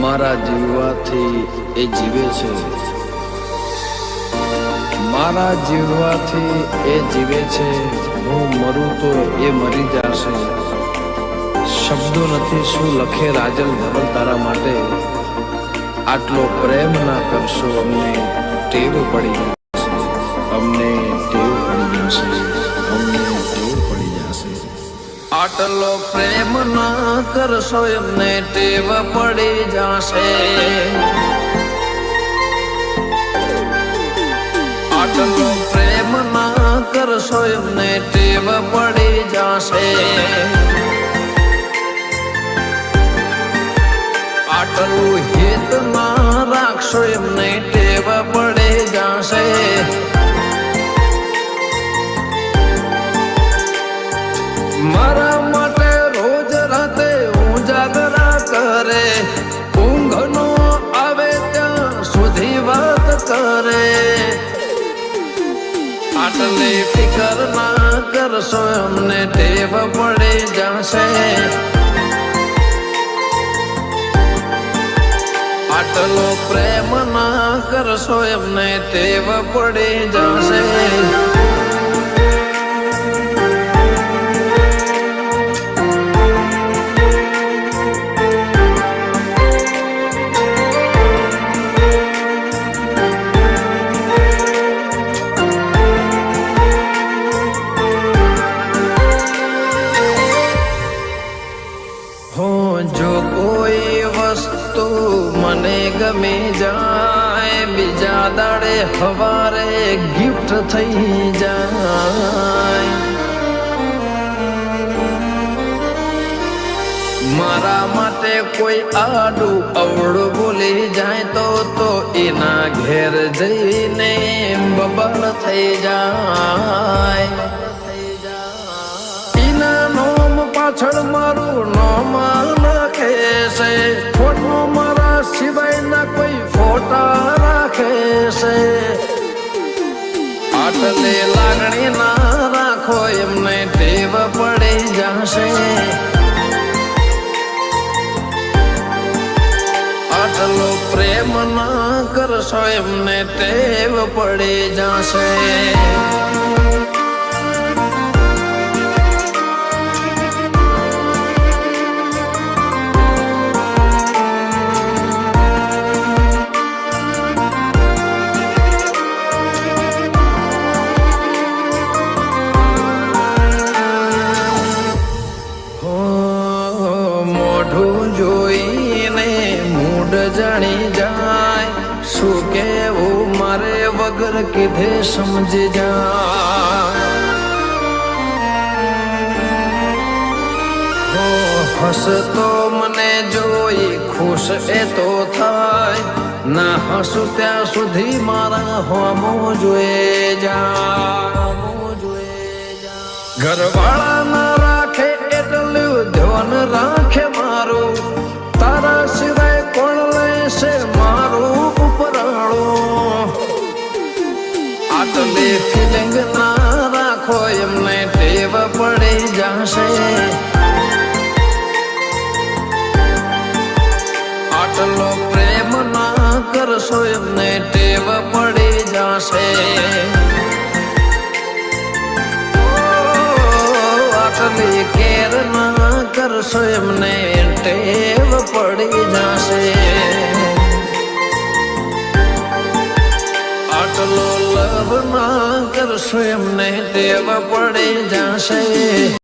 મારા જીવવાથી એ જીવે છે, મારા જીવવાથી એ જીવે છે. હું મરું તો એ મરી જશે. શબ્દો નથી શું લખે રાજલ ધવલ તારા માટે. આટલો પ્રેમ ના કરશો, અમને ટેવ પડી જશે, અમને ટેવ પડી જશે, અમને ટેવ પડી જશે. આટલો પ્રેમ ના કરશો, એમને ટેવ પડી જશે. આટલો પ્રેમ ના કરશો, એમને ટેવ પડી જશે. આટલું હિત ના રાખશો, એમને ટેવ પડી જશે. મારા માટે રોજ રાતે હું જાગરા કરે, ઊંઘ નો આવે ત્યાં સુધી વાત કરે. આટલી ફિકર ના કરશો, એમને ટેવ પડી જશે. આટલો પ્રેમ ના કરશો, એમને ટેવ પડી જશે. જો કોઈ વસ્તુ મને ગમી જાય, બીજા દાડે હવારે ગિફ્ટ થઈ જાય. મારા માટે કોઈ આડું અવળું બોલી જાય તો એના ઘેર જઈને બબલ થઈ જાય. એના નોમ પાછળ મારું નોમ નાખે છે, ફોટો મારા સિવાયના કોઈ ફોટા રાખે છે. આટલી લાગણી ના રાખો, એમને ટેવ પડી જશે. આટલો પ્રેમ ના કરશો, એમને ટેવ પડી જશે. મોઢું જોઈને મૂડ જાણી જાય, શું કેવું મારે વગર કીધે સમજી જાય. હસતો મને જોઈ ખુશ એ તો થાય, ના હસું ત્યાં સુધી મારા હોમો જોઈ જાય. ઘરવાળા ના રાખે એટલું ધ્યાન રાખે મારું, તારા સિવાય કોણ લેશે મારું ઉપરાળું. આટલી ફિલિંગ ના રાખો, એમને ટેવ પડી જશે. આટલો પ્રેમ ના કરશો, એમને ટેવ પડી જશે. આટલી કેર ના કરશો, એમને ટેવ પડી જશે. આટલો લવ ના કરશો, એમને ટેવ પડી જશે.